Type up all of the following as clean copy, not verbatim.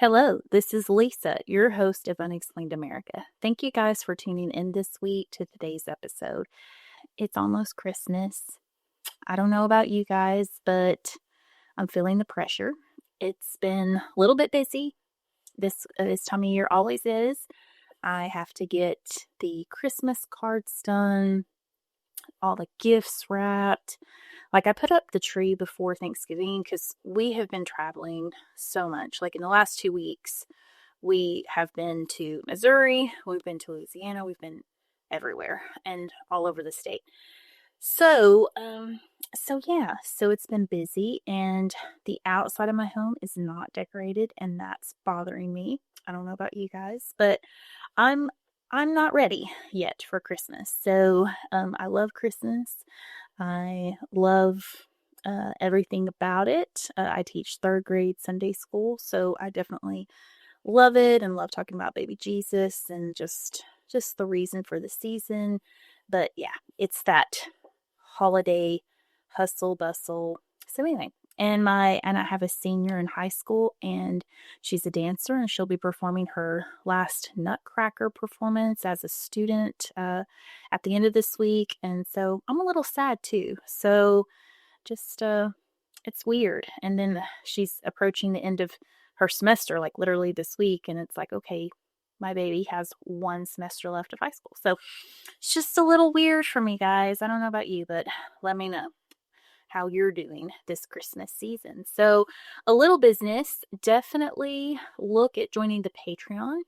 Hello, this is Lisa, your host of Unexplained America. Thank you guys for tuning in this week to today's episode. It's almost Christmas. I don't know about you guys, but I'm feeling the pressure. It's been a little bit busy. This time of year always is. I have to get the Christmas cards done, all the gifts wrapped. Like, I put up the tree before Thanksgiving because we have been traveling so much. Like, in the last 2 weeks, we have been to Missouri, we've been to Louisiana, we've been everywhere and all over the state. So it's been busy, and the outside of my home is not decorated, and that's bothering me. I don't know about you guys, but I'm not ready yet for Christmas. So I love Christmas. I love everything about it. I teach third grade Sunday school, so I definitely love it and love talking about baby Jesus and just the reason for the season. But yeah, it's that holiday hustle bustle. So anyway, and I have a senior in high school, and she's a dancer, and she'll be performing her last Nutcracker performance as a student at the end of this week. And so I'm a little sad too. So just it's weird. And then she's approaching the end of her semester, like literally this week, and it's like, okay, my baby has one semester left of high school. So it's just a little weird for me, guys. I don't know about you, but let me know how you're doing this Christmas season. So a little business, definitely look at joining the Patreon.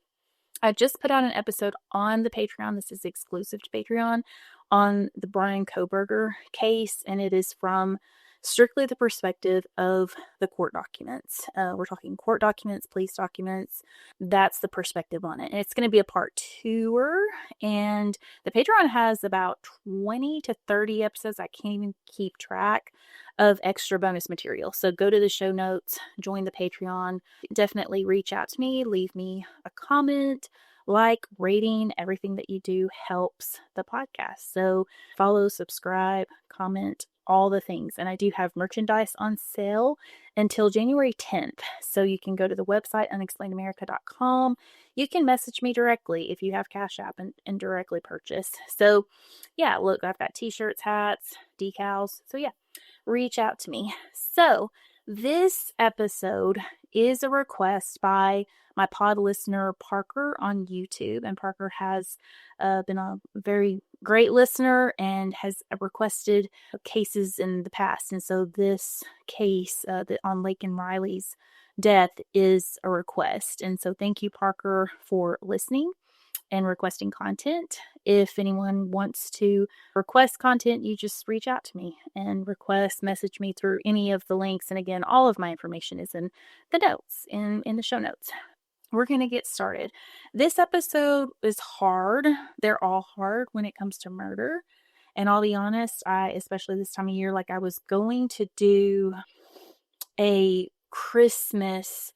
I just put out an episode on the Patreon. This is exclusive to Patreon on the Brian Kohberger case, and it is from strictly the perspective of the court documents. We're talking court documents, police documents. That's the perspective on it. And it's going to be a part two, and the Patreon has about 20 to 30 episodes. I can't even keep track of extra bonus material. So go to the show notes, join the Patreon. Definitely reach out to me, leave me a comment. Like, rating, everything that you do helps the podcast. So follow, subscribe, comment, all the things. And I do have merchandise on sale until January 10th. So you can go to the website, unexplainedamerica.com. You can message me directly if you have Cash App and directly purchase. So yeah, look, I've got t-shirts, hats, decals. So yeah, reach out to me. So this episode is a request by my pod listener, Parker, on YouTube. And Parker has been a very great listener and has requested cases in the past. And so this case on Laken Riley's death is a request. And so thank you, Parker, for listening and requesting content. If anyone wants to request content, you just reach out to me and message me through any of the links. And again, all of my information is in the notes, in the show notes. We're going to get started. This episode is hard. They're all hard when it comes to murder. And I'll be honest, especially this time of year, like I was going to do a Christmas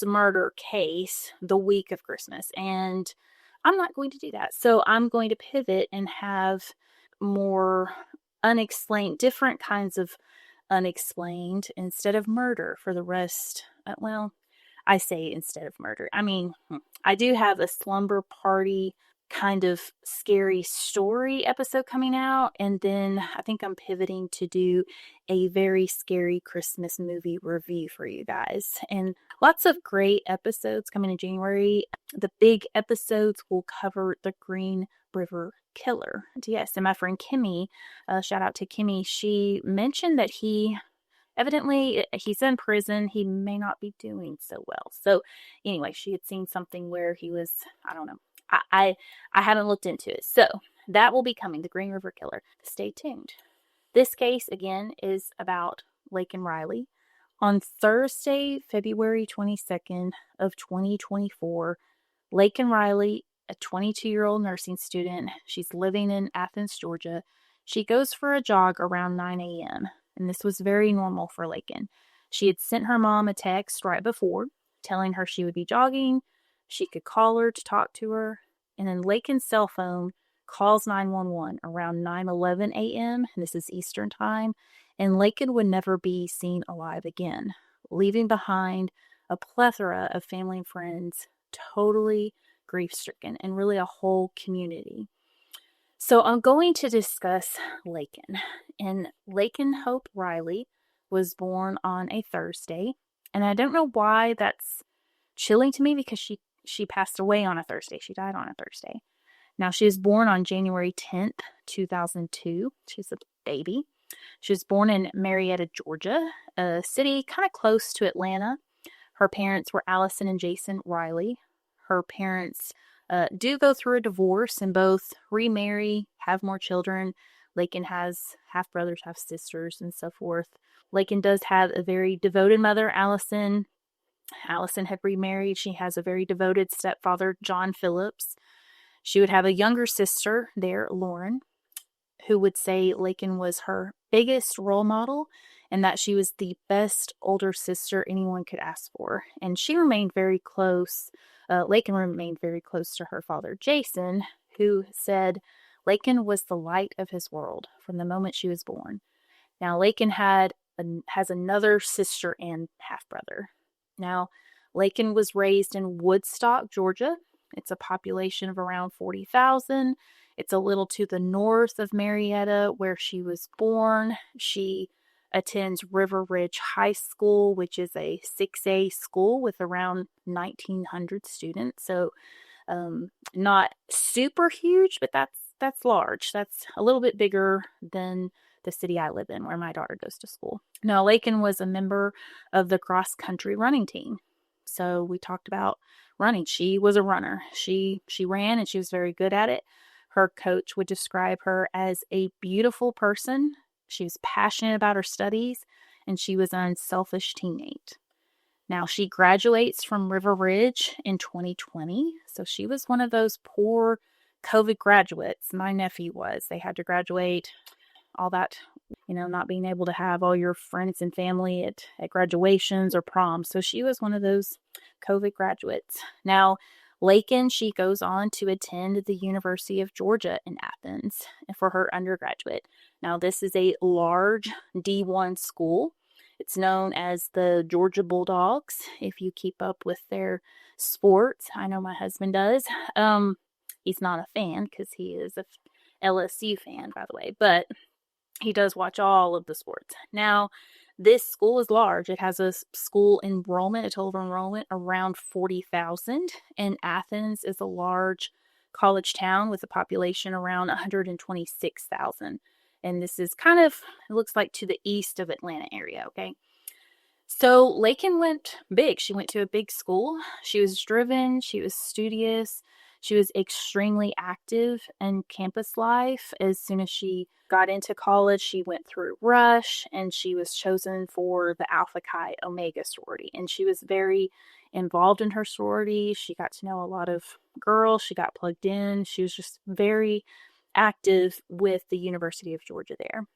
murder case the week of Christmas, and I'm not going to do that. So I'm going to pivot and have more unexplained, different kinds of unexplained instead of murder for the rest. Well, I say instead of murder. I mean, I do have a slumber party kind of scary story episode coming out, and then I think I'm pivoting to do a very scary Christmas movie review for you guys, and lots of great episodes coming in January. The big episodes will cover the Green River Killer. Yes, and my friend Kimmy, shout out to Kimmy, she mentioned that evidently he's in prison. He may not be doing so well. So anyway, she had seen something where he was, I don't know. I haven't looked into it. So that will be coming, the Green River Killer. Stay tuned. This case, again, is about Laken Riley. On Thursday, February 22nd of 2024, Laken Riley, a 22-year-old nursing student, she's living in Athens, Georgia. She goes for a jog around 9 a.m., and this was very normal for Laken. She had sent her mom a text right before, telling her she would be jogging. She could call her to talk to her. And then Laken's cell phone calls 911 around 9:11 a.m., and this is Eastern time, and Laken would never be seen alive again, leaving behind a plethora of family and friends, totally grief-stricken, and really a whole community. So I'm going to discuss Laken. And Laken Hope Riley was born on a Thursday. And I don't know why that's chilling to me, because she passed away on a Thursday. She died on a Thursday. Now, she was born on January 10th, 2002. She's a baby. She was born in Marietta, Georgia, a city kind of close to Atlanta. Her parents were Allison and Jason Riley. Her parents do go through a divorce and both remarry, have more children. Laken has half brothers, half sisters, and so forth. Laken does have a very devoted mother, Allison. Allison had remarried. She has a very devoted stepfather, John Phillips. She would have a younger sister there, Lauren, who would say Laken was her biggest role model and that she was the best older sister anyone could ask for. And she remained very close. Laken remained very close to her father, Jason, who said Laken was the light of his world from the moment she was born. Now, Laken has another sister and half-brother. Now, Laken was raised in Woodstock, Georgia. It's a population of around 40,000. It's a little to the north of Marietta, where she was born. She attends River Ridge High School, which is a 6A school with around 1,900 students. So not super huge, but that's large. That's a little bit bigger than the city I live in, where my daughter goes to school. Now, Laken was a member of the cross-country running team. So we talked about running. She was a runner. She ran, and she was very good at it. Her coach would describe her as a beautiful person. She was passionate about her studies, and she was an unselfish teammate. Now, she graduates from River Ridge in 2020. So she was one of those poor COVID graduates. My nephew was. They had to graduate, all that, not being able to have all your friends and family at graduations or proms. So she was one of those COVID graduates. Now, Laken, she goes on to attend the University of Georgia in Athens for her undergraduate. Now, this is a large D1 school. It's known as the Georgia Bulldogs, if you keep up with their sports. I know my husband does. He's not a fan because he is a LSU fan, by the way, but he does watch all of the sports. Now, this school is large. It has a school enrollment, a total enrollment around 40,000. And Athens is a large college town with a population around 126,000. And this is kind of, it looks like to the east of Atlanta area, okay? So Laken went big. She went to a big school. She was driven. She was studious. She was extremely active in campus life. As soon as she got into college, she went through Rush, and she was chosen for the Alpha Chi Omega sorority. And she was very involved in her sorority. She got to know a lot of girls. She got plugged in. She was just very active with the University of Georgia there.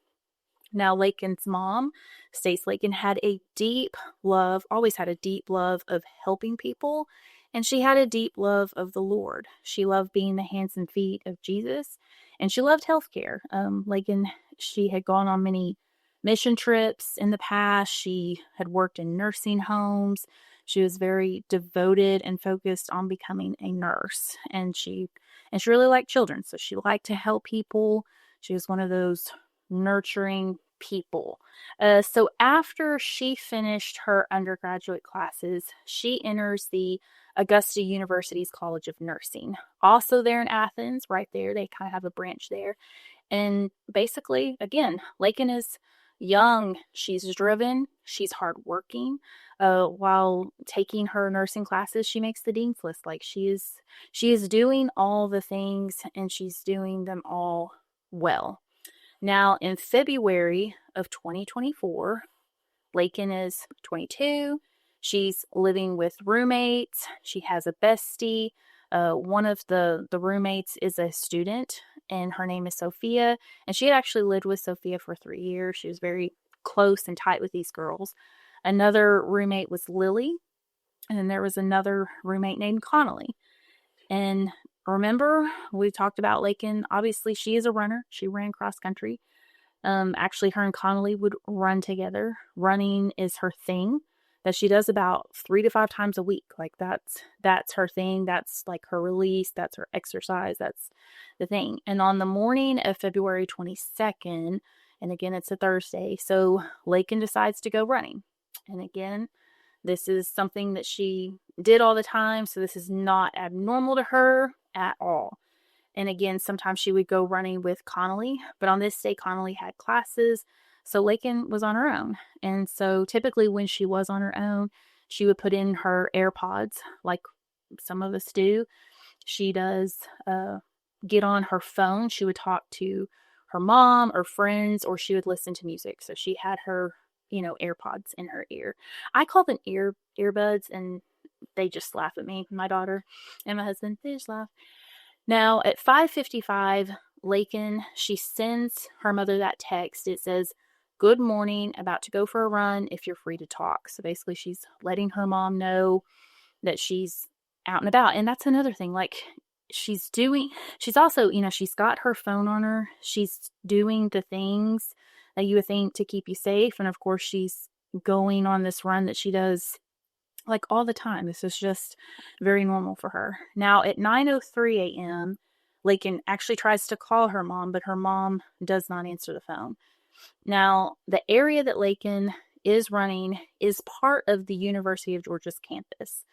Now, Laken's mom, Stace Laken, always had a deep love of helping people, and she had a deep love of the Lord. She loved being the hands and feet of Jesus, and she loved healthcare. Laken, she had gone on many mission trips in the past. She had worked in nursing homes. She was very devoted and focused on becoming a nurse, and she really liked children, so she liked to help people. She was one of those nurturing people. So after she finished her undergraduate classes, she enters the Augusta University's College of Nursing. Also there in Athens, right there, they kind of have a branch there. And basically, again, Laken is young, she's driven, she's hardworking. While taking her nursing classes, she makes the dean's list. Like she is doing all the things, and she's doing them all well. Now, in February of 2024, Laken is 22. She's living with roommates. She has a bestie. One of the roommates is a student, and her name is Sophia. And she had actually lived with Sophia for 3 years. She was very close and tight with these girls. Another roommate was Lily, and then there was another roommate named Connolly. And remember, we talked about Laken. Obviously, she is a runner. She ran cross country. Actually, her and Connolly would run together. Running is her thing. that she does about 3 to 5 times a week. Like that's her thing. That's like her release. That's her exercise. That's the thing. And on the morning of February 22nd, and again, it's a Thursday, so Laken decides to go running. And again, this is something that she did all the time, so this is not abnormal to her at all. And again, sometimes she would go running with Connolly, but on this day, Connolly had classes, so Laken was on her own. And so typically when she was on her own, she would put in her AirPods, like some of us do. She does get on her phone. She would talk to her mom or friends, or she would listen to music. So she had her, AirPods in her ear. I call them earbuds, and they just laugh at me. My daughter and my husband, they just laugh. Now at 5:55, Laken, she sends her mother that text. It says, "Good morning, about to go for a run if you're free to talk." So basically she's letting her mom know that she's out and about. And that's another thing. Like she's also, she's got her phone on her. She's doing the things that you would think to keep you safe. And of course she's going on this run that she does like all the time. This is just very normal for her. Now at 9:03 a.m., Laken actually tries to call her mom, but her mom does not answer the phone. Now, the area that Laken is running is part of the University of Georgia's campus,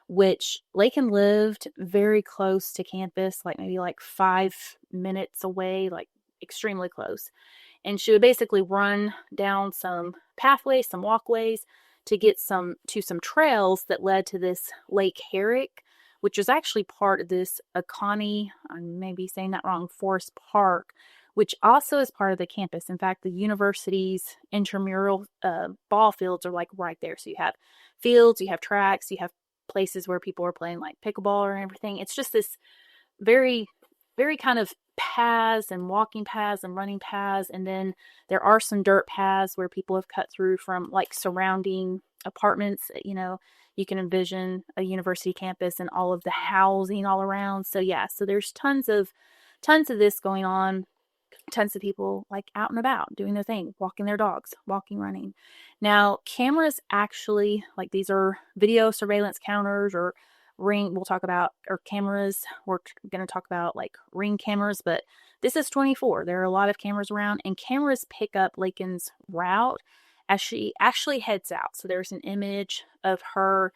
which Laken lived very close to campus, like maybe like 5 minutes away, like extremely close. And she would basically run down some pathways, some walkways to get to some trails that led to this Lake Herrick, which is actually part of this Akani, I may be saying that wrong, Forest Park, which also is part of the campus. In fact, the university's intramural ball fields are like right there. So you have fields, you have tracks, you have places where people are playing like pickleball or everything. It's just this very, very kind of paths and walking paths and running paths. And then there are some dirt paths where people have cut through from like surrounding apartments. You can envision a university campus and all of the housing all around. So yeah, so there's tons of this going on. Tons of people like out and about doing their thing, walking their dogs, walking, running. Now, cameras actually, like these are video surveillance counters or ring, we'll talk about, or cameras. We're going to talk about like ring cameras, but this is 24. There are a lot of cameras around, and cameras pick up Laken's route as she actually heads out. So there's an image of her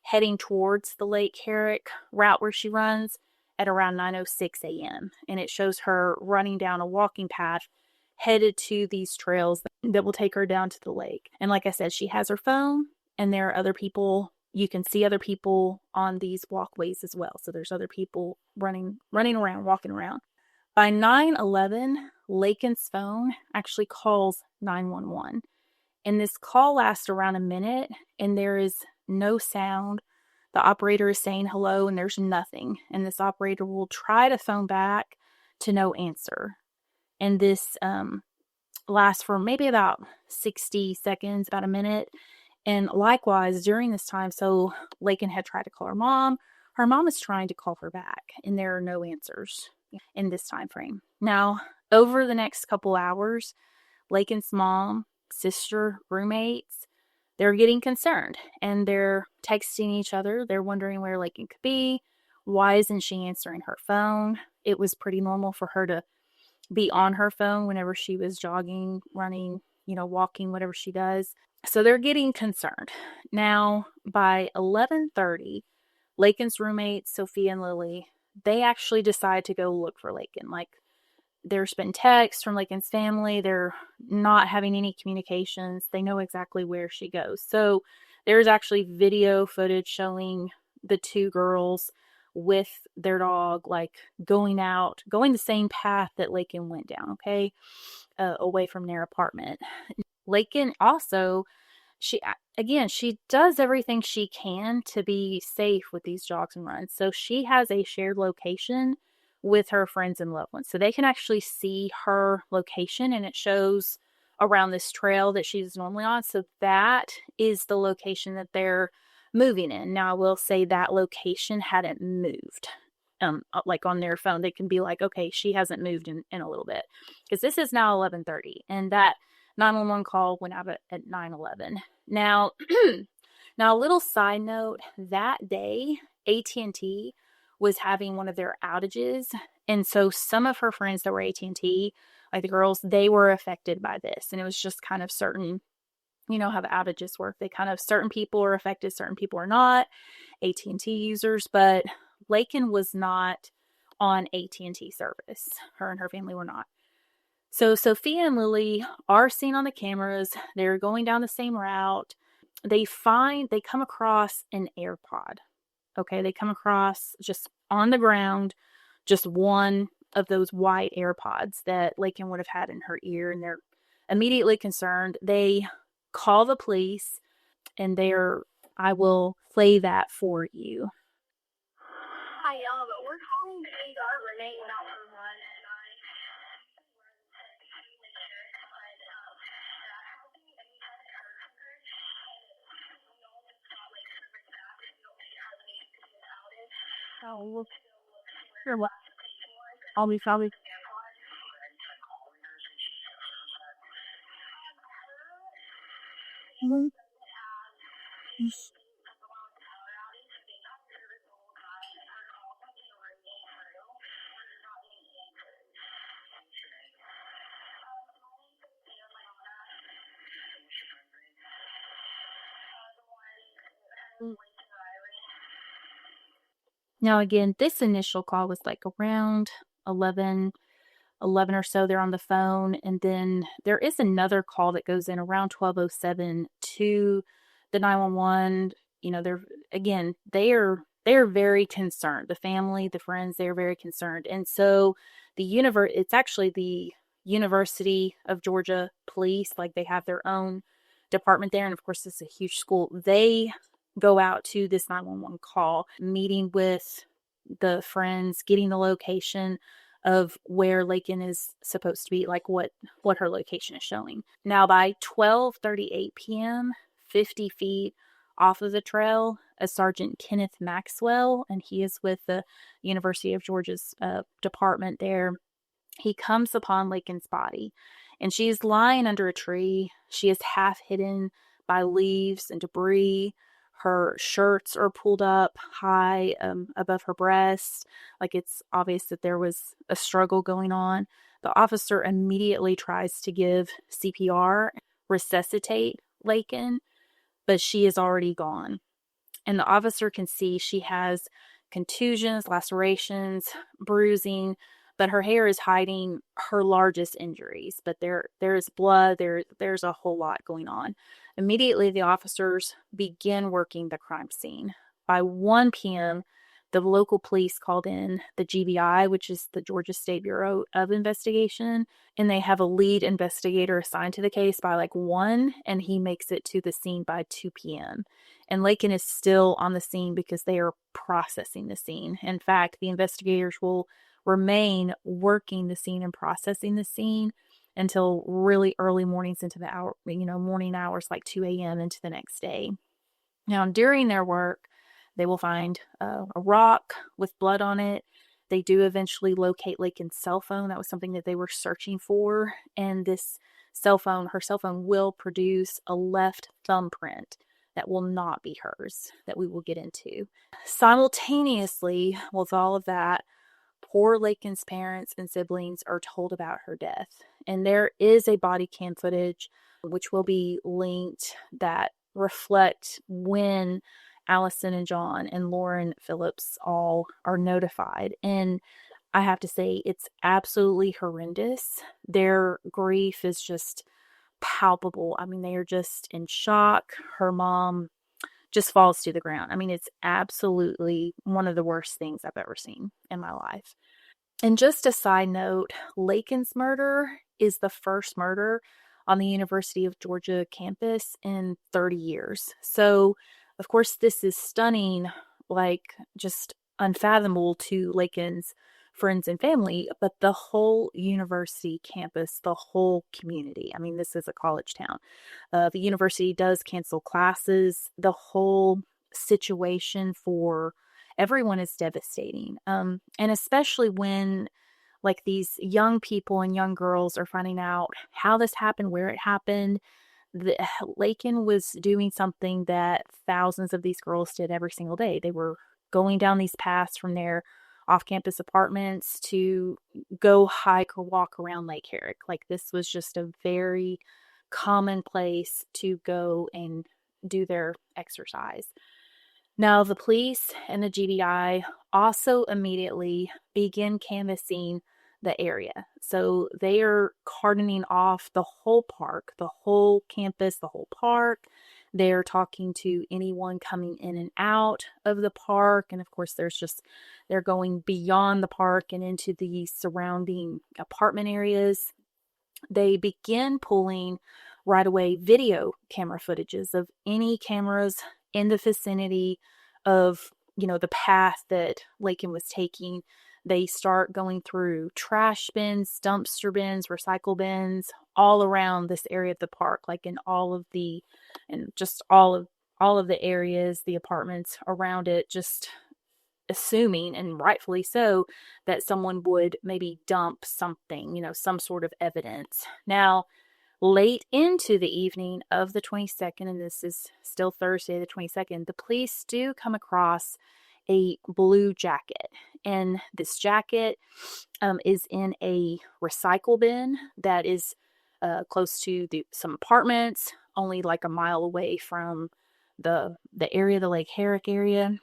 heading towards the Lake Herrick route where she runs at around 9:06 a.m. And it shows her running down a walking path headed to these trails that will take her down to the lake. And like I said, she has her phone, and there are other people. You can see other people on these walkways as well. So there's other people running around, walking around. By 9:11, Laken's phone actually calls 911. And this call lasts around a minute, and there is no sound. The operator is saying hello, and there's nothing. And this operator will try to phone back to no answer. And this lasts for maybe about 60 seconds, about a minute. And likewise, during this time, so Laken had tried to call her mom. Her mom is trying to call her back, and there are no answers in this time frame. Now, over the next couple hours, Laken's mom, sister, roommates, they're getting concerned, and they're texting each other. They're wondering where Laken could be. Why isn't she answering her phone? It was pretty normal for her to be on her phone whenever she was jogging, running, walking, whatever she does. So they're getting concerned. Now, by 11:30, Laken's roommates, Sophia and Lily, they actually decide to go look for Laken. Like, there's been texts from Laken's family. They're not having any communications. They know exactly where she goes. So there's actually video footage showing the two girls with their dog, like going the same path that Laken went down, okay? Away from their apartment. Laken also, she does everything she can to be safe with these jogs and runs. So she has a shared location with her friends and loved ones. So they can actually see her location, and it shows around this trail that she's normally on. So that is the location that they're moving in. Now, I will say that location hadn't moved. Like on their phone, they can be like, okay, she hasn't moved in a little bit. Because this is now 11:30, and that 911 call went out at 9:11. Now, Now, a little side note, that day, AT&T was having one of their outages. And so some of her friends that were AT&T, like the girls, they were affected by this. And it was just kind of certain, you know how the outages work. They kind of, certain people are affected, certain people are not, AT&T users. But Laken was not on AT&T service. Her and her family were not. So Sophia and Lily are seen on the cameras. They're going down the same route. They come across an AirPod. Okay, they come across just on the ground, just one of those white AirPods that Laken would have had in her ear, and they're immediately concerned. They call the police, and I will play that for you. Hi, we're calling because our roommate went out for run and I Oh, sure. What? I'll be probably. Mm-hmm. Now, again, this initial call was like around 11 or so. They're on the phone. And then there is another call that goes in around 12:07 to the 911. You know, they're very concerned. The family, the friends, they're very concerned. And so it's actually the University of Georgia Police, like they have their own department there. And of course, it's a huge school. They go out to this 911 call, meeting with the friends, getting the location of where Laken is supposed to be, like what her location is showing. Now, by 12:38 p.m., 50 feet off of the trail, a Sergeant Kenneth Maxwell, and he is with the University of Georgia's department there. He comes upon Laken's body, and she is lying under a tree. She is half hidden by leaves and debris. Her shirts are pulled up high above her breast. Like, it's obvious that there was a struggle going on. The officer immediately tries to give CPR, resuscitate Laken, but she is already gone. And the officer can see she has contusions, lacerations, bruising, but her hair is hiding her largest injuries. But there is blood. There's a whole lot going on. Immediately, the officers begin working the crime scene. By 1 p.m., the local police called in the GBI, which is the Georgia State Bureau of Investigation, and they have a lead investigator assigned to the case by like 1, and he makes it to the scene by 2 p.m. And Laken is still on the scene because they are processing the scene. In fact, the investigators will remain working the scene and processing the scene until really early mornings into the morning hours, like 2 a.m. into the next day. Now, during their work, they will find a rock with blood on it. They do eventually locate Laken's cell phone. That was something that they were searching for. And her cell phone will produce a left thumbprint that will not be hers, that we will get into. Simultaneously with all of that, poor Laken's parents and siblings are told about her death. And there is a body cam footage, which will be linked, that reflect when Allison and John and Lauren Phillips all are notified. And I have to say, it's absolutely horrendous. Their grief is just palpable. I mean, they are just in shock. Her mom just falls to the ground. I mean, it's absolutely one of the worst things I've ever seen in my life. And just a side note, Laken's murder is the first murder on the University of Georgia campus in 30 years. So, of course, this is stunning, like just unfathomable to Laken's friends and family, but the whole university campus, the whole community. I mean, this is a college town. The university does cancel classes. The whole situation for everyone is devastating. And especially when like these young people and young girls are finding out how this happened, where it happened. Laken was doing something that thousands of these girls did every single day. They were going down these paths from their off-campus apartments to go hike or walk around Lake Herrick. Like, this was just a very common place to go and do their exercise. Now, the police and the GBI also immediately begin canvassing the area. So they are cartoning off the whole park, the whole campus, the whole park. They're talking to anyone coming in and out of the park. And of course, they're going beyond the park and into the surrounding apartment areas. They begin pulling right away video camera footages of any cameras in the vicinity of, the path that Laken was taking. They start going through trash bins, dumpster bins, recycle bins, all around this area of the park, like in all of the areas, the apartments around it, just assuming, and rightfully so, that someone would maybe dump something, some sort of evidence. Now, late into the evening of the 22nd, and this is still Thursday the 22nd, the police do come across a blue jacket. And this jacket is in a recycle bin that is close to some apartments, only like a mile away from the area, the Lake Herrick area.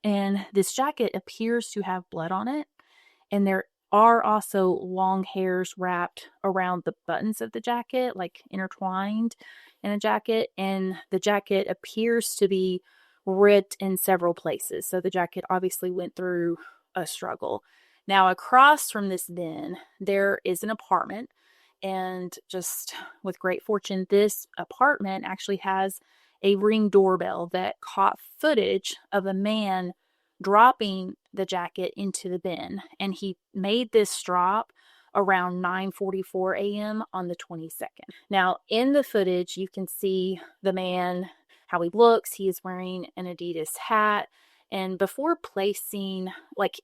And this jacket appears to have blood on it. And there are also long hairs wrapped around the buttons of the jacket, like intertwined in a jacket. And the jacket appears to be ripped in several places. So the jacket obviously went through a struggle. Now, across from this bin, there is an apartment. And just with great fortune, this apartment actually has a Ring doorbell that caught footage of a man dropping the jacket into the bin. And he made this drop around 9:44 a.m. on the 22nd. Now, in the footage, you can see the man, how he looks. He is wearing an Adidas hat. And before placing, like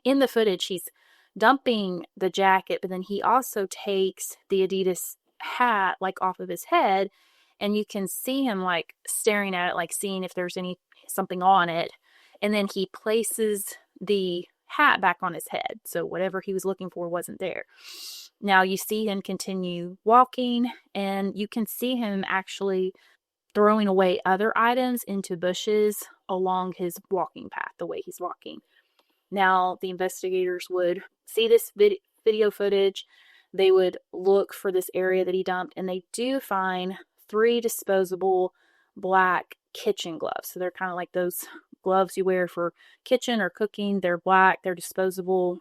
in the footage, he's dumping the jacket, but then he also takes the Adidas hat like off of his head, and you can see him like staring at it, like seeing if there's something on it. And then he places the hat back on his head. So whatever he was looking for wasn't there. Now you see him continue walking, and you can see him actually throwing away other items into bushes along his walking path, the way he's walking. Now, the investigators would see this video footage. They would look for this area that he dumped, and they do find 3 disposable black kitchen gloves. So they're kind of like those gloves you wear for kitchen or cooking. They're black, they're disposable,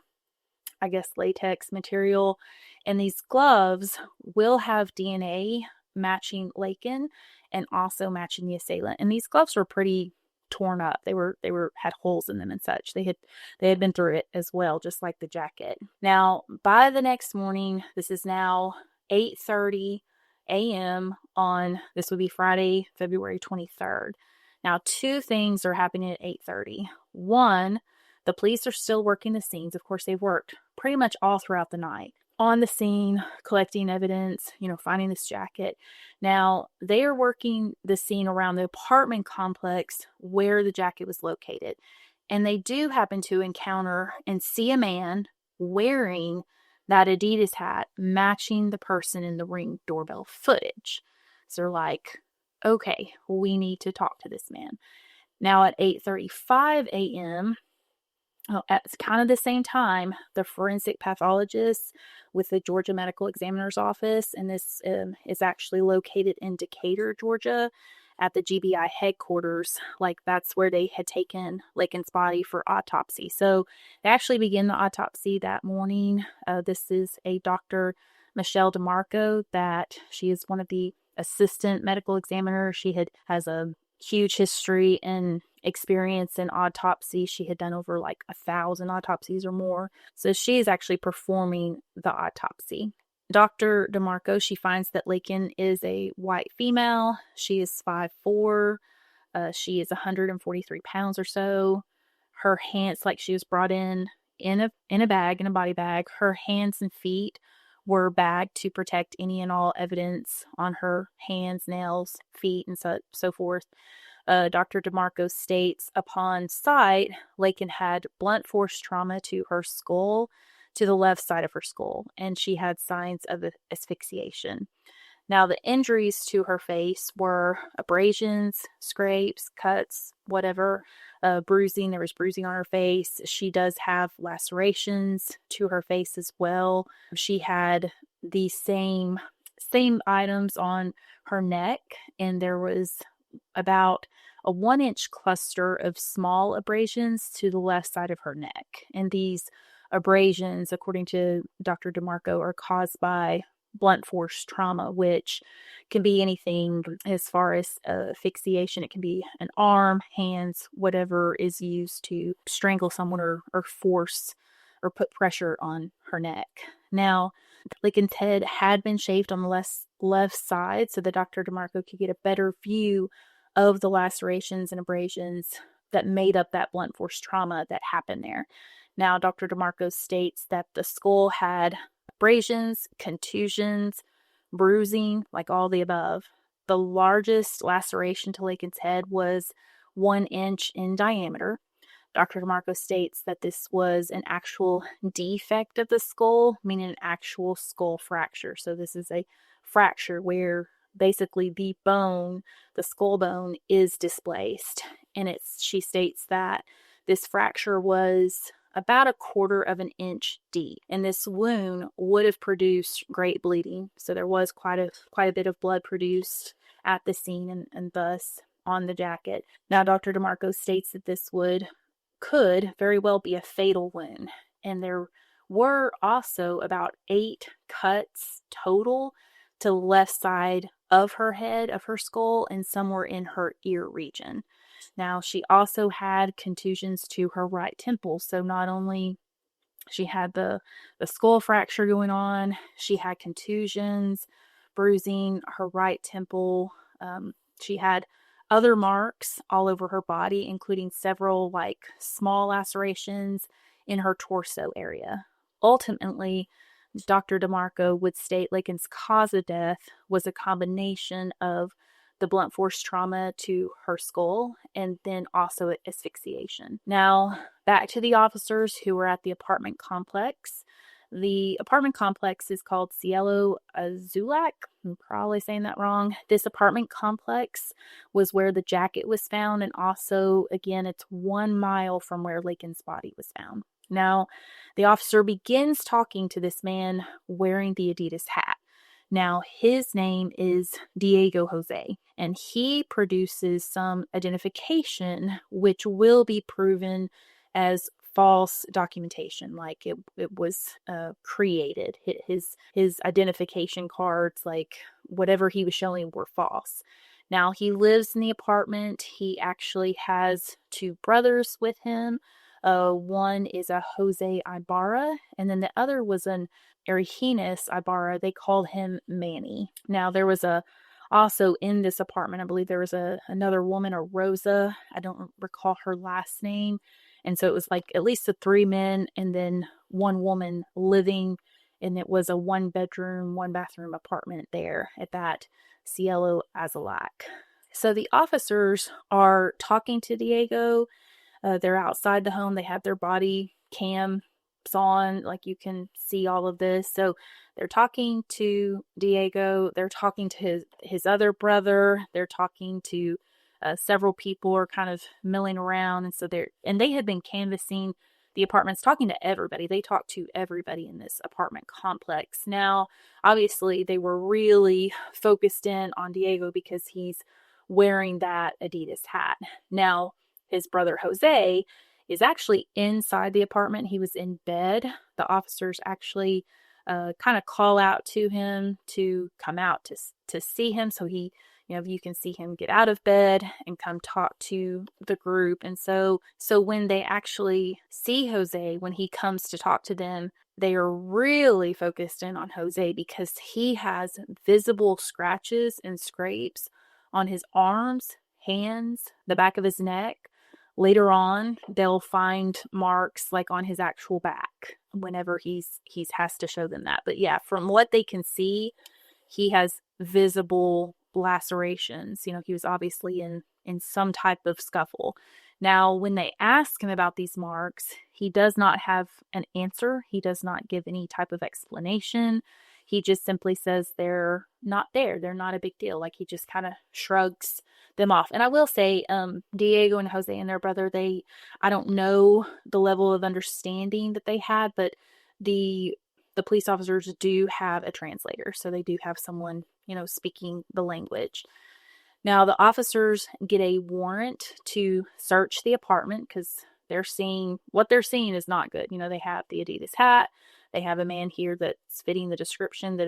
I guess, latex material. And these gloves will have DNA matching Laken and also matching the assailant. And these gloves were pretty torn up. They had holes in them and such. They had been through it as well, just like the jacket. Now, by the next morning, this is now 8:30 a.m. on, this would be Friday, February 23rd. Now, 2 things are happening at 8:30. One, the police are still working the scenes. Of course, they've worked pretty much all throughout the night on the scene, collecting evidence, finding this jacket. Now, they are working the scene around the apartment complex where the jacket was located. And they do happen to encounter and see a man wearing that Adidas hat matching the person in the Ring doorbell footage. So they're like, okay, we need to talk to this man. Now at 8:35 a.m., at kind of the same time, the forensic pathologist with the Georgia Medical Examiner's Office, and this is actually located in Decatur, Georgia, at the GBI headquarters. Like, that's where they had taken Laken's body for autopsy. So they actually begin the autopsy that morning. This is a Dr. Michelle DeMarco, that she is one of the assistant medical examiners. She has a huge history and experience in autopsy. She had done over like 1,000 autopsies or more. So she is actually performing the autopsy. Dr. DeMarco, she finds that Laken is a white female. She is 5'4". She is 143 pounds or so. Her hands, like she was brought in a bag, in a body bag. Her hands and feet were bagged to protect any and all evidence on her hands, nails, feet, and so forth. Dr. DeMarco states, upon sight, Laken had blunt force trauma to her skull, to the left side of her skull, and she had signs of asphyxiation. Now, the injuries to her face were abrasions, scrapes, cuts, whatever, bruising. There was bruising on her face. She does have lacerations to her face as well. She had the same items on her neck, and there was about a 1-inch cluster of small abrasions to the left side of her neck. And these abrasions, according to Dr. DeMarco, are caused by blunt force trauma, which can be anything as far as asphyxiation. It can be an arm, hands, whatever is used to strangle someone or force or put pressure on her neck. Now, Laken's head had been shaved on the left side so that Dr. DeMarco could get a better view of the lacerations and abrasions that made up that blunt force trauma that happened there. Now, Dr. DeMarco states that the skull had abrasions, contusions, bruising, like all the above. The largest laceration to Laken's head was 1 inch in diameter. Dr. DeMarco states that this was an actual defect of the skull, meaning an actual skull fracture. So this is a fracture where basically the bone, the skull bone, is displaced. And she states that this fracture was about 1/4 of an inch deep, and this wound would have produced great bleeding. So there was quite a bit of blood produced at the scene and thus on the jacket. Now, Dr. DeMarco states that this could very well be a fatal wound, and there were also about 8 cuts total to the left side of her head, of her skull, and somewhere in her ear region. Now, she also had contusions to her right temple, so not only she had the skull fracture going on, she had contusions, bruising her right temple. She had other marks all over her body, including several small lacerations in her torso area. Ultimately, Dr. DeMarco would state Laken's cause of death was a combination of the blunt force trauma to her skull and then also asphyxiation. Now, back to the officers who were at the apartment complex. The apartment complex is called Cielo Azulac. I'm probably saying that wrong. This apartment complex was where the jacket was found, and also, again, it's 1 mile from where Laken's body was found. Now, the officer begins talking to this man wearing the Adidas hat. Now, his name is Diego Jose, and he produces some identification which will be proven as false documentation, like it was created. His identification cards, like whatever he was showing, were false. Now, he lives in the apartment. He actually has 2 brothers with him. One is a Jose Ibarra, and then the other was an heinous Ibarra. They called him Manny. Now, there was also in this apartment, I believe there was another woman, a Rosa. I don't recall her last name. And so it was at least the 3 men and then 1 woman living, and it was a 1-bedroom, 1-bathroom apartment there at that Cielo Azulac. So the officers are talking to Diego. They're outside the home. They have their body cams on, you can see all of this. So they're talking to Diego. They're talking to his other brother. They're talking to several people are kind of milling around. And so they had been canvassing the apartments, talking to everybody. They talked to everybody in this apartment complex. Now, obviously, they were really focused in on Diego because he's wearing that Adidas hat. Now, his brother Jose is actually inside the apartment. He was in bed. The officers actually kind of call out to him to come out to see him. So he, you can see him get out of bed and come talk to the group. And so when they actually see Jose, when he comes to talk to them, they are really focused in on Jose because he has visible scratches and scrapes on his arms, hands, the back of his neck. Later on, they'll find marks on his actual back. whenever he's has to show them that. But yeah, from what they can see, he has visible lacerations. He was obviously in some type of scuffle. Now, when they ask him about these marks, he does not have an answer. He does not give any type of explanation. He just simply says they're not there. They're not a big deal. Like, he just kind of shrugs them off. And I will say, Diego and Jose and their brother, I don't know the level of understanding that they had, but the police officers do have a translator. So they do have someone, speaking the language. Now, the officers get a warrant to search the apartment because what they're seeing is not good. They have the Adidas hat. They have a man here that's fitting the description that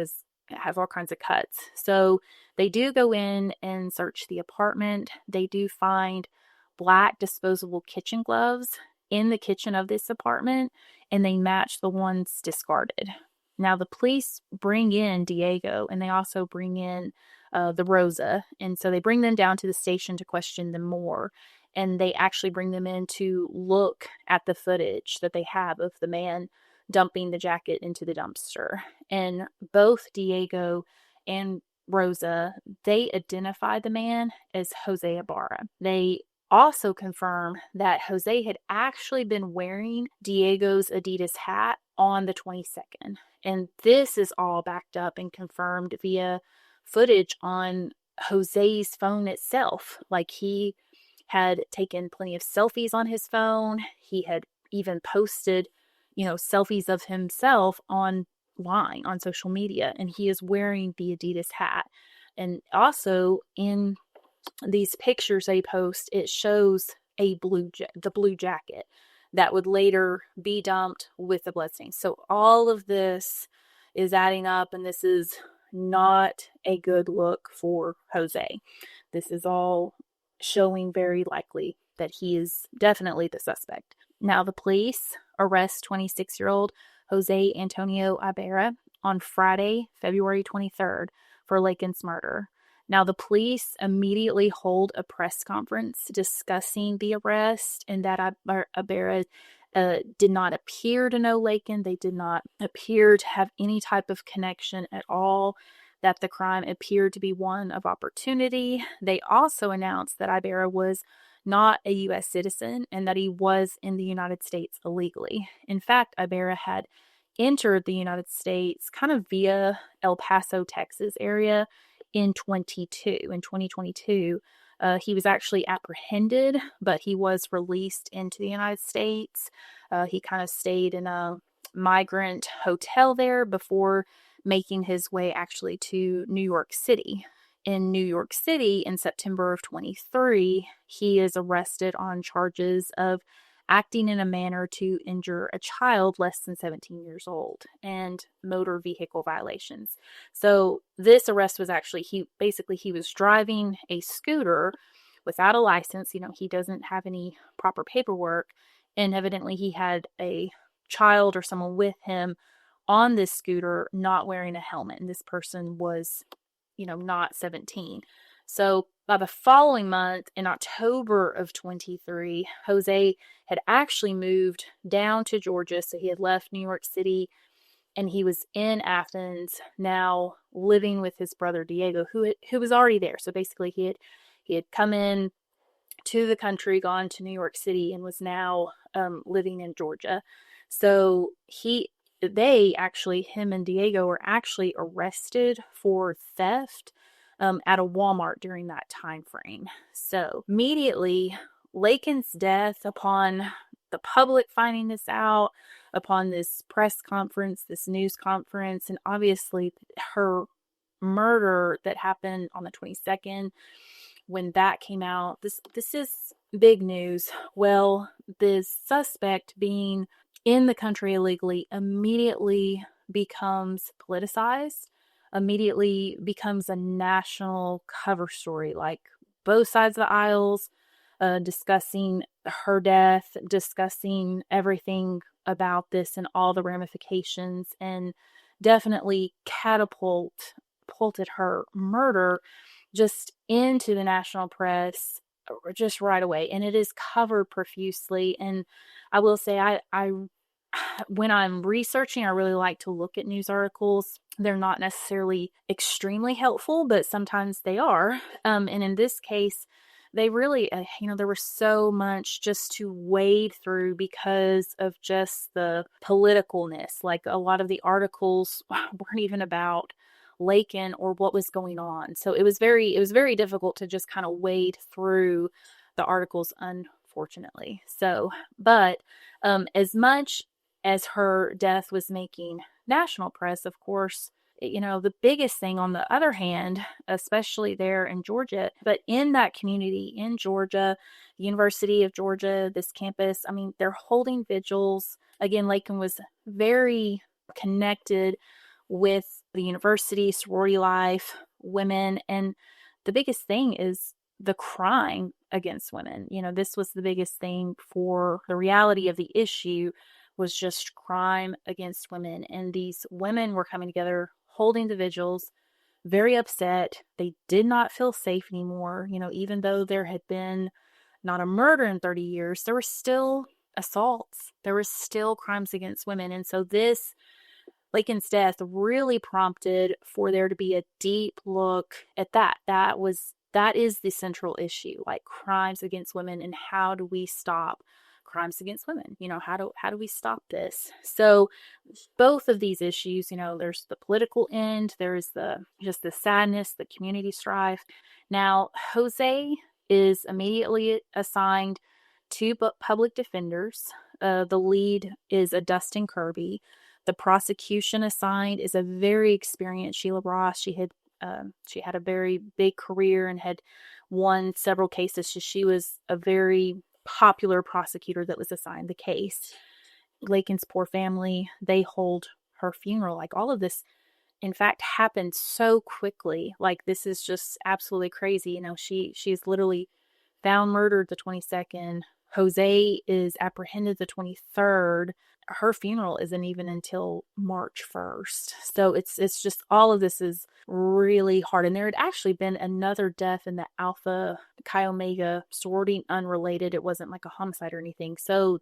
has all kinds of cuts. So they do go in and search the apartment. They do find black disposable kitchen gloves in the kitchen of this apartment, and they match the ones discarded. Now, the police bring in Diego, and they also bring in the Rosa. And so they bring them down to the station to question them more. And they actually bring them in to look at the footage that they have of the man dumping the jacket into the dumpster. And both Diego and Rosa, they identify the man as Jose Ibarra. They also confirm that Jose had actually been wearing Diego's Adidas hat on the 22nd. And this is all backed up and confirmed via footage on Jose's phone itself. Like, he had taken plenty of selfies on his phone. He had even posted, selfies of himself online on social media, and he is wearing the Adidas hat. And also in these pictures they post, it shows the blue jacket that would later be dumped with the bloodstains. So all of this is adding up, and this is not a good look for Jose. This is all showing very likely that he is definitely the suspect. Now, the police arrest 26-year-old Jose Antonio Ibarra on Friday, February 23rd for Laken's murder. Now, the police immediately hold a press conference discussing the arrest, and that Ibarra did not appear to know Laken. They did not appear to have any type of connection at all, that the crime appeared to be one of opportunity. They also announced that Ibarra was not a U.S. citizen and that he was in the United States illegally. In fact, Ibarra had entered the United States kind of via El Paso, Texas area in 2022. He was actually apprehended, but he was released into the United States. He kind of stayed in a migrant hotel there before making his way actually to New York City. In New York City in September of 23, he is arrested on charges of acting in a manner to injure a child less than 17 years old and motor vehicle violations. So this arrest was actually, he was driving a scooter without a license. He doesn't have any proper paperwork, and evidently he had a child or someone with him on this scooter not wearing a helmet, and this person was, not 17. So by the following month, in October of 23, Jose had actually moved down to Georgia. So he had left New York City and he was in Athens, now living with his brother Diego, who was already there. So basically he had come in to the country, gone to New York City, and was now living in Georgia. So him and Diego were actually arrested for theft at a Walmart during that time frame. So immediately, Laken's death, upon the public finding this out, upon this press conference, this news conference, and obviously her murder that happened on the 22nd, when that came out, this is big news. Well, the suspect being in the country illegally immediately becomes politicized, immediately becomes a national cover story. Like, both sides of the aisles discussing her death, discussing everything about this and all the ramifications, and definitely catapulted her murder just into the national press just right away. And it is covered profusely. And I will say, I when I'm researching, I really like to look at news articles. They're not necessarily extremely helpful, but sometimes they are. And in this case, they really, there was so much just to wade through because of just the politicalness. Like a lot of the articles weren't even about Laken or what was going on. So it was very difficult to just kind of wade through the articles, unfortunately. So, but as much as her death was making national press, of course, the biggest thing on the other hand, especially there in Georgia, but in that community in Georgia, University of Georgia, this campus, I mean, they're holding vigils. Again, Laken was very connected with the university, sorority life, women, and the biggest thing is the crime against women. This was the biggest thing for the reality of the issue was just crime against women. And these women were coming together, holding the vigils, very upset. They did not feel safe anymore. Even though there had been not a murder in 30 years, there were still assaults. There were still crimes against women. And so this Laken's death really prompted for there to be a deep look at that. That is the central issue, like crimes against women, and how do we stop crimes against women? How do we stop this? So both of these issues, there's the political end, there's the sadness, the community strife. Now, Jose is immediately assigned to public defenders. The lead is a Dustin Kirby. The prosecution assigned is a very experienced Sheila Ross. She had a very big career and had won several cases. So she was a very popular prosecutor that was assigned the case. Laken's poor family, they hold her funeral. Like all of this, in fact, happened so quickly. Like this is just absolutely crazy. She's literally found murdered the 22nd. Jose is apprehended the 23rd. Her funeral isn't even until March 1st. So it's just all of this is really hard. And there had actually been another death in the Alpha Chi Omega sorority, unrelated. It wasn't like a homicide or anything. So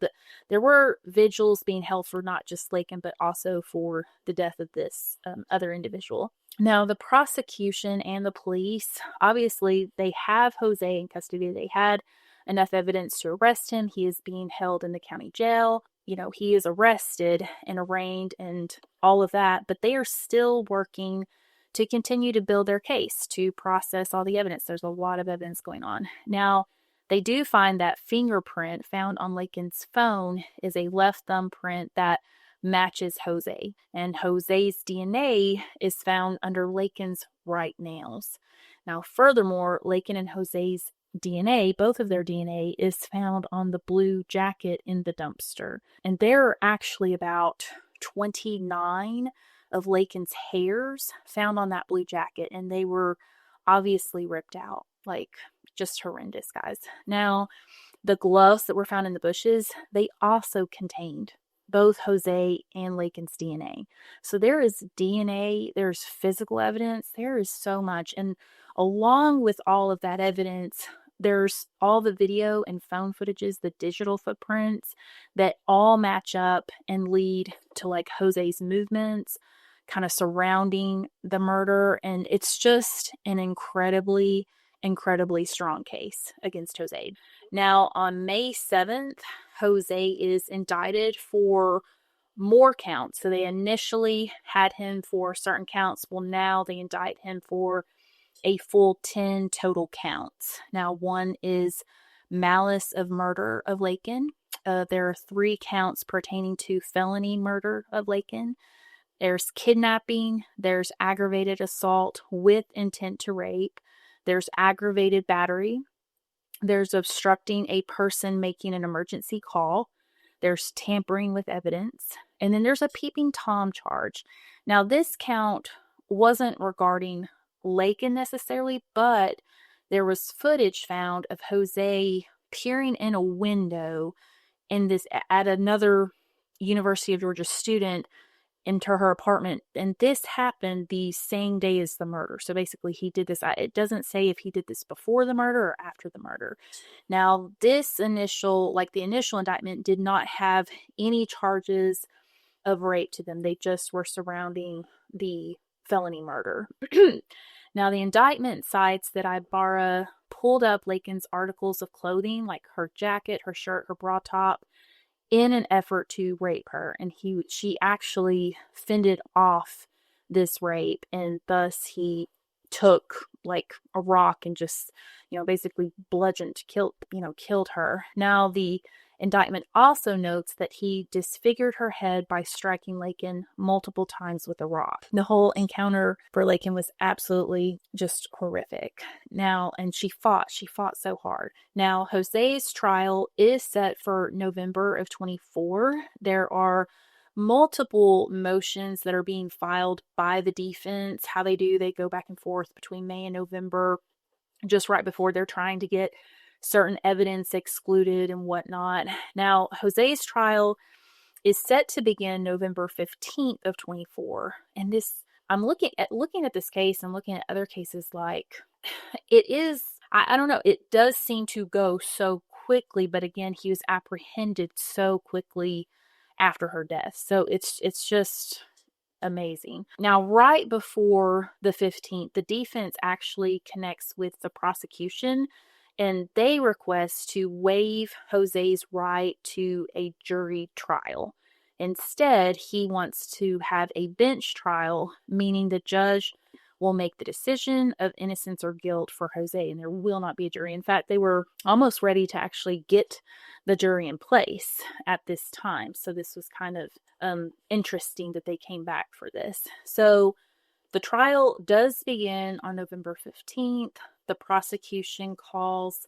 there were vigils being held for not just Laken, but also for the death of this other individual. Now, the prosecution and the police, obviously, they have Jose in custody. They had enough evidence to arrest him. He is being held in the county jail. He is arrested and arraigned and all of that, but they are still working to continue to build their case, to process all the evidence. There's a lot of evidence going on. Now, they do find that fingerprint found on Laken's phone is a left thumb print that matches Jose, and Jose's DNA is found under Laken's right nails. Now, furthermore, Laken and Jose's DNA, both of their DNA, is found on the blue jacket in the dumpster. And there are actually about 29 of Laken's hairs found on that blue jacket, and they were obviously ripped out. Like, just horrendous, guys. Now, the gloves that were found in the bushes, they also contained both Jose and Laken's DNA. So there is DNA, there's physical evidence, there is so much. And along with all of that evidence, there's all the video and phone footages, the digital footprints that all match up and lead to like Jose's movements kind of surrounding the murder. And it's just an incredibly strong case against Jose. Now, on May 7th, Jose is indicted for more counts. So they initially had him for certain counts. Well, now they indict him for a full 10 total counts. Now, one is malice of murder of Laken. There are 3 counts pertaining to felony murder of Laken. There's kidnapping. There's aggravated assault with intent to rape. There's aggravated battery. There's obstructing a person making an emergency call. There's tampering with evidence. And then there's a peeping Tom charge. Now, this count wasn't regarding Laken necessarily, but there was footage found of Jose peering in a window at another University of Georgia student into her apartment. And this happened the same day as the murder. So basically he did this. It doesn't say if he did this before the murder or after the murder. Now, the initial indictment did not have any charges of rape to them. They just were surrounding the felony murder. Now, the indictment cites that Ibarra pulled up Laken's articles of clothing, like her jacket, her shirt, her bra top, in an effort to rape her. And she actually fended off this rape, and thus he took like a rock and just, basically killed her. Now, the indictment also notes that he disfigured her head by striking Laken multiple times with a rock. The whole encounter for Laken was absolutely just horrific. Now, and she fought so hard. Now, Jose's trial is set for November of 24. There are multiple motions that are being filed by the defense. How they go back and forth between May and November, just right before they're trying to get certain evidence excluded and whatnot. Now, Jose's trial is set to begin November 15th of 24. And I'm looking at this case and looking at other cases, like it is, I don't know, it does seem to go so quickly, but again, he was apprehended so quickly after her death. So it's just amazing. Now, right before the 15th, the defense actually connects with the prosecution, and they request to waive Jose's right to a jury trial. Instead, he wants to have a bench trial, meaning the judge will make the decision of innocence or guilt for Jose, and there will not be a jury. In fact, they were almost ready to actually get the jury in place at this time. So this was kind of interesting that they came back for this. So the trial does begin on November 15th. The prosecution calls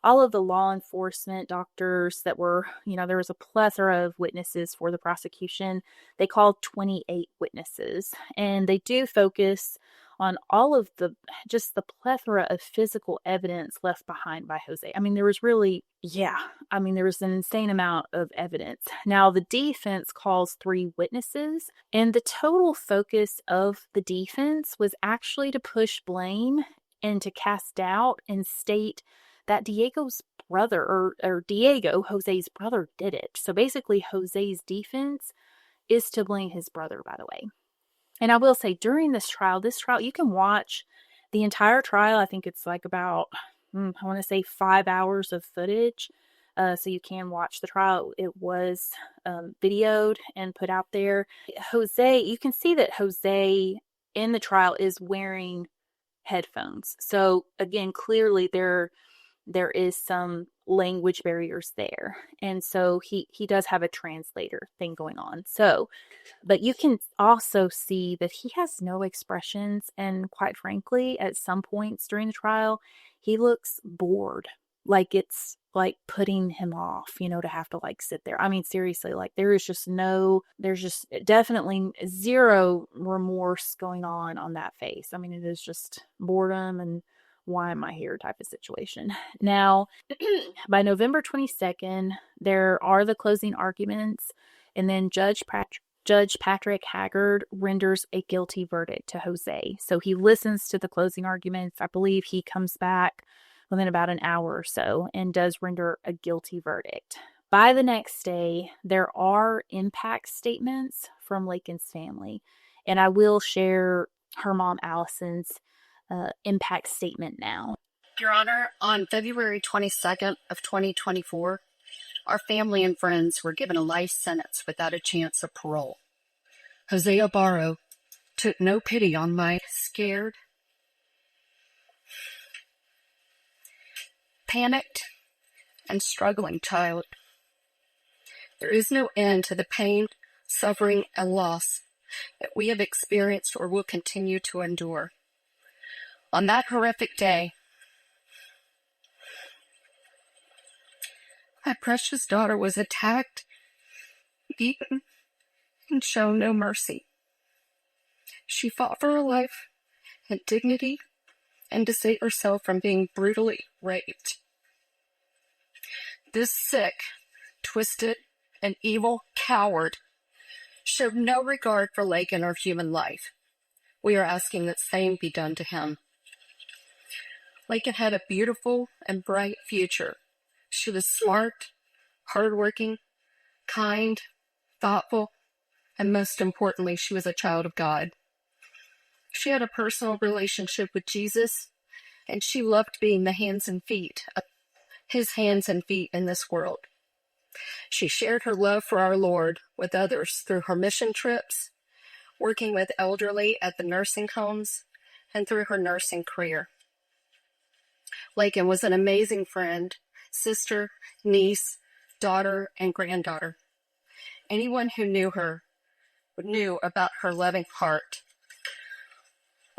all of the law enforcement doctors that were, there was a plethora of witnesses for the prosecution. They called 28 witnesses, and they do focus on all of the plethora of physical evidence left behind by Jose. I mean, there was an insane amount of evidence. Now, the defense calls 3 witnesses, and the total focus of the defense was actually to push blame and to cast doubt and state that Diego's brother, or Diego, Jose's brother, did it. So basically, Jose's defense is to blame his brother, by the way. And I will say, during this trial, you can watch the entire trial. I think it's like about, I want to say 5 hours of footage. So you can watch the trial. It was videoed and put out there. You can see that Jose in the trial is wearing headphones. So again, clearly there is some language barriers there. And so he does have a translator thing going on. So, but you can also see that he has no expressions. And quite frankly, at some points during the trial, he looks bored. Like it's like putting him off, to have to like sit there. I mean, seriously, like there's just definitely zero remorse going on that face. I mean, it is just boredom and why am I here type of situation. Now, by November 22nd, there are the closing arguments, and then Judge Patrick Haggard renders a guilty verdict to Jose. So he listens to the closing arguments. I believe he comes back within about an hour or so and does render a guilty verdict. By the next day, there are impact statements from Laken's family, and I will share her mom Allison's impact statement now. Your Honor, on February 22nd of 2024, our family and friends were given a life sentence without a chance of parole. Jose Ibarra took no pity on my scared, panicked, and struggling child. There is no end to the pain, suffering, and loss that we have experienced or will continue to endure. On that horrific day, my precious daughter was attacked, beaten, and shown no mercy. She fought for her life and dignity and to save herself from being brutally raped. This sick, twisted, and evil coward showed no regard for Laken or human life. We are asking that same be done to him. Laken had a beautiful and bright future. She was smart, hardworking, kind, thoughtful, and most importantly, she was a child of God. She had a personal relationship with Jesus, and she loved being his hands and feet in this world. She shared her love for our Lord with others through her mission trips, working with elderly at the nursing homes, and through her nursing career. Laken was an amazing friend, sister, niece, daughter, and granddaughter. Anyone who knew her knew about her loving heart.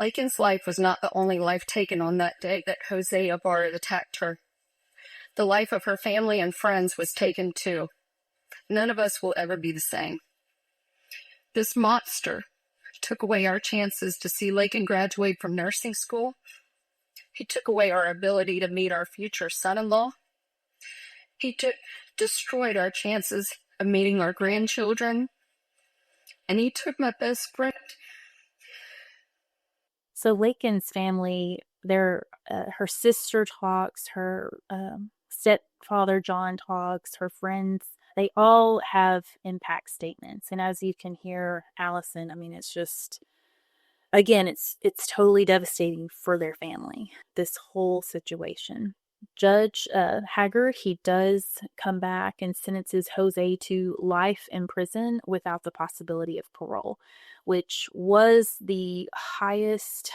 Laken's life was not the only life taken on that day that Jose Ibarra attacked her. The life of her family and friends was taken too. None of us will ever be the same. This monster took away our chances to see Laken graduate from nursing school. He took away our ability to meet our future son-in-law. He destroyed our chances of meeting our grandchildren. And he took my best friend. So Laken's family, her sister talks, her stepfather John talks, her friends, they all have impact statements. And as you can hear, Allison, I mean, it's just, again, it's totally devastating for their family, this whole situation. Judge Hager, he does come back and sentences Jose to life in prison without the possibility of parole, which was the highest,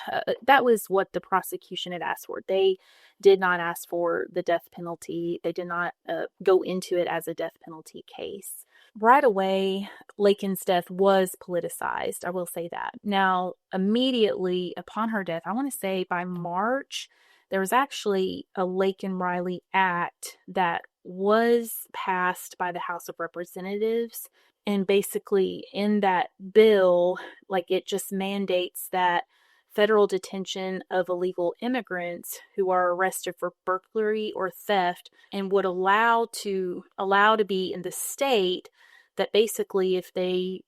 that was what the prosecution had asked for. They did not ask for the death penalty. They did not go into it as a death penalty case. Right away, Laken's death was politicized. I will say that. Now, immediately upon her death, I want to say by March, there was actually a Laken Riley Act that was passed by the House of Representatives. And basically in that bill, like it just mandates that federal detention of illegal immigrants who are arrested for burglary or theft and would allow to be in the state, that basically if they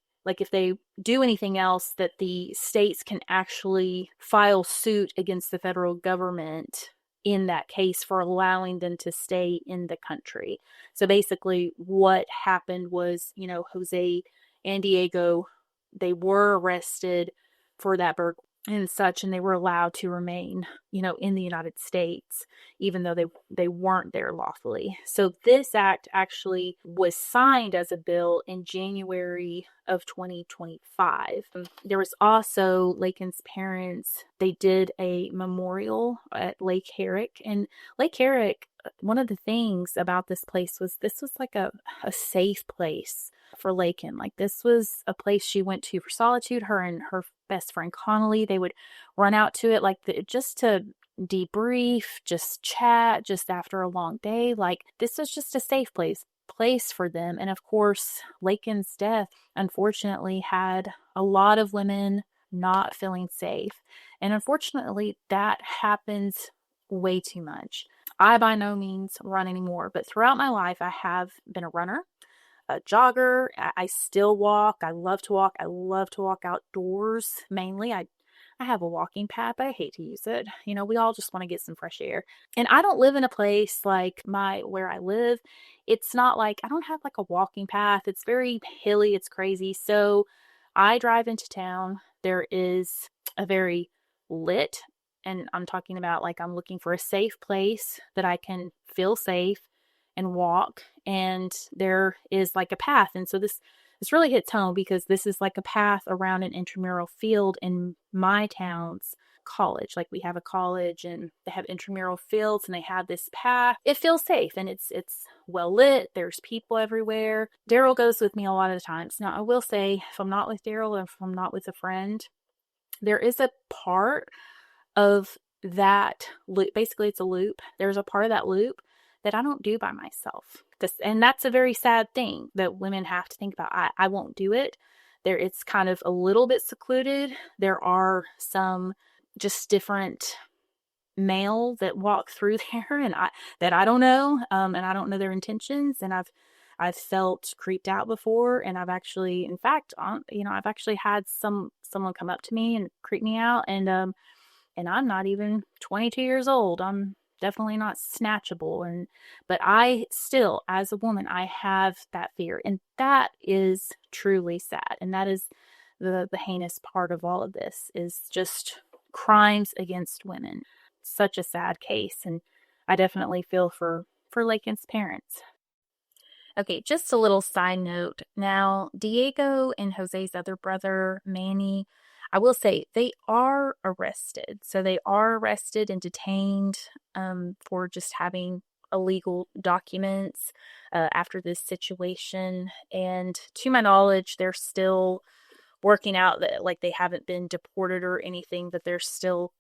do anything else, that the states can actually file suit against the federal government in that case for allowing them to stay in the country. So basically what happened was, Jose and Diego, they were arrested for that burglary and such, and they were allowed to remain, in the United States, even though they weren't there lawfully. So this act actually was signed as a bill in January of 2025. There was also Laken's parents, they did a memorial at Lake Herrick. And Lake Herrick, one of the things about this place was like a safe place for Laken. Like this was a place she went to for solitude. Her and her best friend Connolly, they would run out to it just to debrief, just chat, just after a long day. Like this was just a safe place for them. And of course, Laken's death unfortunately had a lot of women not feeling safe. And unfortunately, that happens way too much. I by no means run anymore, but throughout my life, I have been a runner, a jogger. I still walk. I love to walk. I love to walk outdoors mainly. I have a walking pad, but I hate to use it. We all just want to get some fresh air. And I don't live in a place like where I live. It's not like I don't have like a walking path. It's very hilly. It's crazy. So I drive into town. There is a very lit, and I'm talking about like I'm looking for a safe place that I can feel safe and walk, and there is like a path. And so this really hits home because this is like a path around an intramural field in my town's college. Like we have a college and they have intramural fields and they have this path. It feels safe and it's well lit. There's people everywhere. Daryl goes with me a lot of the times. Now I will say, if I'm not with Daryl, if I'm not with a friend, there is a part of that loop. Basically it's a loop. There's a part of that loop that I don't do by myself. And that's a very sad thing that women have to think about. I won't do it. It's kind of a little bit secluded. There are some just different male that walk through there and I don't know. And I don't know their intentions. And I've I've felt creeped out before, and I've actually, in fact, I've actually had someone come up to me and creep me out, and I'm not even 22 years old. I'm definitely not snatchable, but I still, as a woman, I have that fear, and that is truly sad, and that is the heinous part of all of this is just crimes against women. Such a sad case, and I definitely feel for Laken's parents. Okay, just a little side note. Now, Diego and Jose's other brother, Manny, I will say they are arrested. So they are arrested and detained for just having illegal documents after this situation. And to my knowledge, they're still working out that like they haven't been deported or anything, but they're still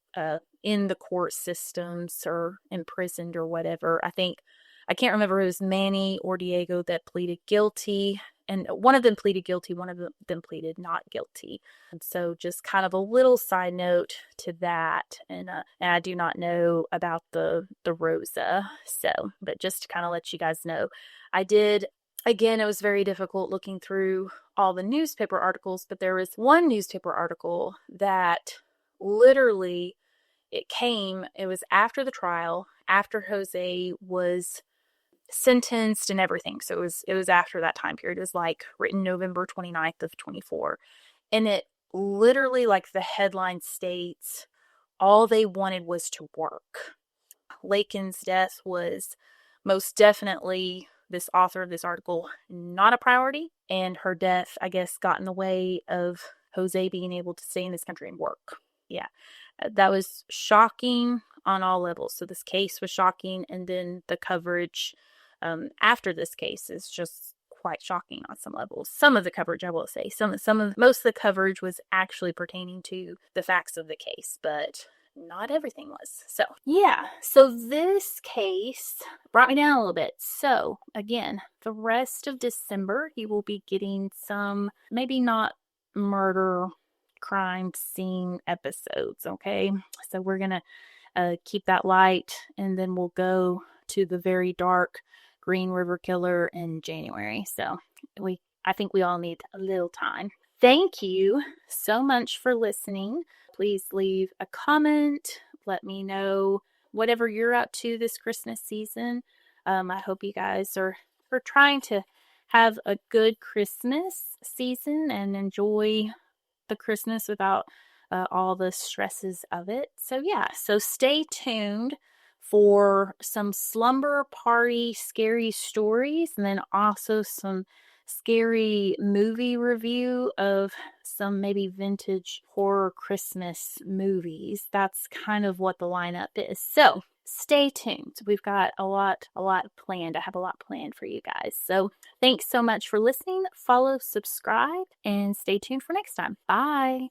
in the court systems or imprisoned or whatever. I can't remember if it was Manny or Diego that pleaded guilty, and one of them pleaded guilty, one of them pleaded not guilty. And so just kind of a little side note to that. And I do not know about the Rosa. So, but just to kind of let you guys know, I did. Again, it was very difficult looking through all the newspaper articles, but there was one newspaper article that literally it was after the trial, after Jose was sentenced and everything. So it was after that time period. It was like written November 29th of 24. And it literally, like the headline states, all they wanted was to work. Laken's death was most definitely, this author of this article, not a priority. And her death, I guess, got in the way of Jose being able to stay in this country and work. Yeah. That was shocking on all levels. So this case was shocking. And then the coverage after this case is just quite shocking on some levels. Some of the coverage, I will say, most of the coverage was actually pertaining to the facts of the case, but not everything was. So yeah, so this case brought me down a little bit. So again, the rest of December, you will be getting some, maybe not murder crime scene episodes, okay? So we're gonna keep that light, and then we'll go to the very dark Green River Killer in January. So I think we all need a little time. Thank you so much for listening. Please leave a comment. Let me know whatever you're up to this Christmas season. I hope you guys are trying to have a good Christmas season and enjoy the Christmas without all the stresses of it. So yeah, so stay tuned for some slumber party scary stories, and then also some scary movie review of some maybe vintage horror Christmas movies. That's kind of what the lineup is. So stay tuned. We've got a lot planned. I have a lot planned for you guys. So thanks so much for listening. Follow, subscribe, and stay tuned for next time. Bye.